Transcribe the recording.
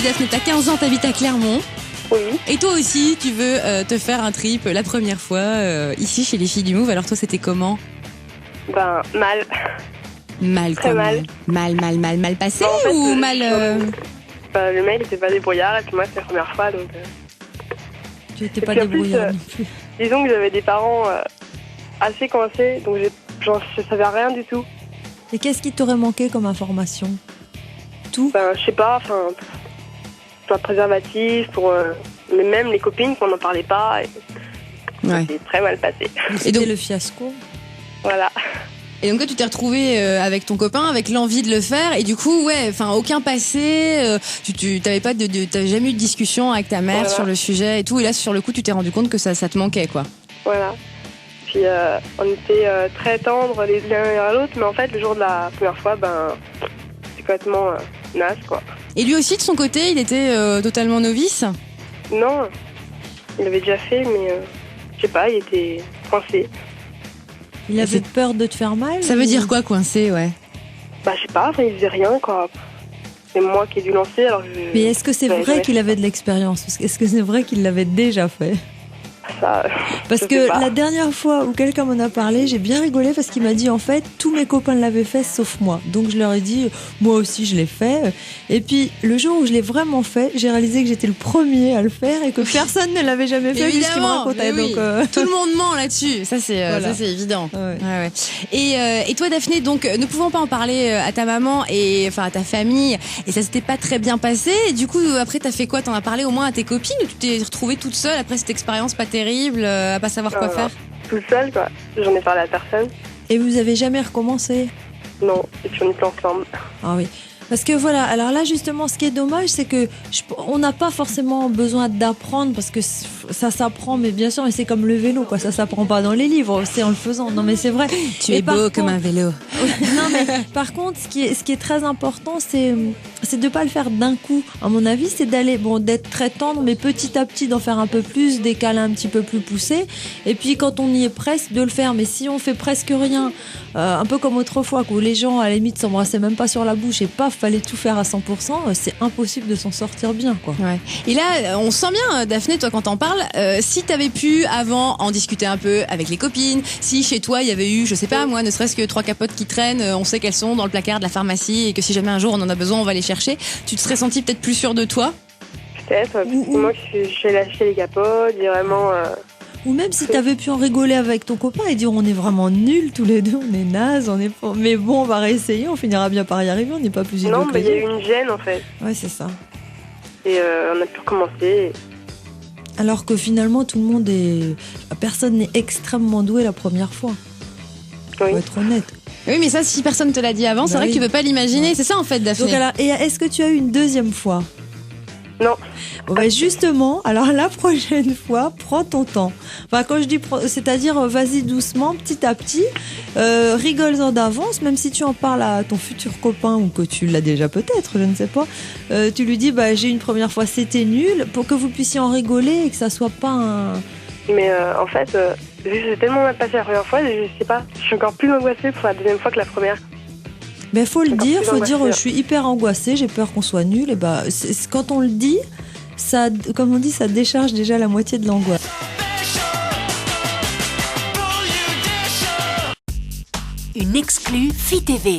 Daphné, t'as 15 ans, t'habites à Clermont. Oui. Et toi aussi, tu veux te faire un trip la première fois ici chez les filles du Move. Alors toi, c'était comment ? Ben, mal. Mal Très comment ? mal. Mal passé En fait, ou mal... Ben, le mec était pas débrouillard et puis moi, c'est la première fois, donc... Tu étais Et pas puis en plus, débrouillard non plus. Disons que j'avais des parents assez coincés, donc je savais rien du tout. Et qu'est-ce qui t'aurait manqué comme information ? Tout ? Ben, je sais pas, enfin... Pour le préservatif, mais même les copines, qu'on n'en parlait pas. Et Ouais. c'était très mal passé. C'était donc- le fiasco. Voilà. Et donc toi, tu t'es retrouvé avec ton copain, avec l'envie de le faire, et du coup, ouais, enfin, aucun passé, tu t'avais pas t'avais jamais eu de discussion avec ta mère Voilà. sur le sujet et tout, et là, sur le coup, tu t'es rendu compte que ça te manquait, quoi. Voilà. Puis on était très tendres les l'un vers l'autre, mais en fait, le jour de la première fois, ben, c'est complètement naze, quoi. Et lui aussi, de son côté, il était totalement novice. Non, il avait déjà fait, mais je sais pas, il était coincé. Il avait peur de te faire mal ? Ça veut ou- dire quoi, coincé, ouais? Bah, je sais pas, enfin, il faisait rien, quoi. C'est moi qui ai dû lancer, alors Mais est-ce que c'est Ouais, vrai ouais. qu'il avait de l'expérience ? Est-ce que c'est vrai qu'il l'avait déjà fait ? ça... Parce je que sais pas. la dernière fois où quelqu'un m'en a parlé, j'ai bien rigolé parce qu'il m'a dit en fait tous mes copains l'avaient fait sauf moi. Donc je leur ai dit moi aussi je l'ai fait. Et puis le jour où je l'ai vraiment fait, j'ai réalisé que j'étais le premier à le faire et que personne ne l'avait jamais fait vu ce qu'il me racontait. mais oui. Donc Tout le monde ment là-dessus. Ça, c'est Voilà. ça, c'est évident. Ouais. Ouais. Et toi, Daphné, donc, ne pouvant pas en parler à ta maman et enfin à ta famille, et ça s'était pas très bien passé. Et du coup, après, t'as fait quoi ? T'en as parlé au moins à tes copines ou tu t'es retrouvée toute seule après cette expérience pas terrible, à pas savoir quoi faire ? Toute seule, quoi. J'en ai parlé à personne. Et vous avez jamais recommencé ? Non, et puis on était ensemble. Ah oui. Parce que voilà, alors là justement ce qui est dommage c'est que on n'a pas forcément besoin d'apprendre parce que ça s'apprend, mais bien sûr, mais c'est comme le vélo quoi, ça s'apprend pas dans les livres, c'est en le faisant. Non mais c'est vrai. Tu Et es par beau contre- comme un vélo. Non mais par contre ce qui est très important c'est de pas le faire d'un coup. À mon avis c'est d'être très tendre mais petit à petit d'en faire un peu plus, des câlins un petit peu plus poussés et puis quand on y est presque de le faire. Mais si on fait presque rien, un peu comme autrefois où les gens à la limite s'embrassaient même pas sur la bouche et paf fallait tout faire à 100%, c'est impossible de s'en sortir bien quoi. Ouais. Et là, on sent bien, Daphné, toi, quand t'en parles, si t'avais pu avant en discuter un peu avec les copines, si chez toi il y avait eu, je sais pas moi, ne serait-ce que 3 capotes qui traînent, on sait qu'elles sont dans le placard de la pharmacie et que si jamais un jour on en a besoin, on va les chercher, tu te serais senti peut-être plus sûre de toi ? Peut-être, parce que moi, j'ai lâché les capotes, j'ai vraiment... Ou même si t'avais pu en rigoler avec ton copain et dire on est vraiment nuls tous les deux, on est nazes, on est pas... mais bon on va réessayer, on finira bien par y arriver, on n'est pas plus idiots Non, que mais il y a les eu autres. une gêne, en fait. Ouais c'est ça. Et on a pu recommencer. Alors que finalement tout le monde personne n'est extrêmement doué la première fois. Oui. Faut être honnête. Oui, mais ça, si personne te l'a dit avant, c'est Bah vrai oui. que tu peux pas l'imaginer. C'est ça en fait, Daphné. Donc alors, et est-ce que tu as eu une deuxième fois ? Non. Bon, bah justement, alors la prochaine fois, prends ton temps. Enfin, quand je dis, c'est-à-dire vas-y doucement, petit à petit, rigole-en d'avance, même si tu en parles à ton futur copain ou que tu l'as déjà peut-être, je ne sais pas. Tu lui dis, bah j'ai eu une première fois, c'était nul, pour que vous puissiez en rigoler et que ça soit pas un... Mais en fait, vu que j'ai tellement mal passé la première fois, je sais pas, je suis encore plus angoissée pour la deuxième fois que la première. Ben faut le Encore dire, plus faut dire, angoissée. je suis hyper angoissée, j'ai peur qu'on soit nul. Et bah, quand on le dit, ça, comme on dit, ça décharge déjà la moitié de l'angoisse. Une exclue Fit TV.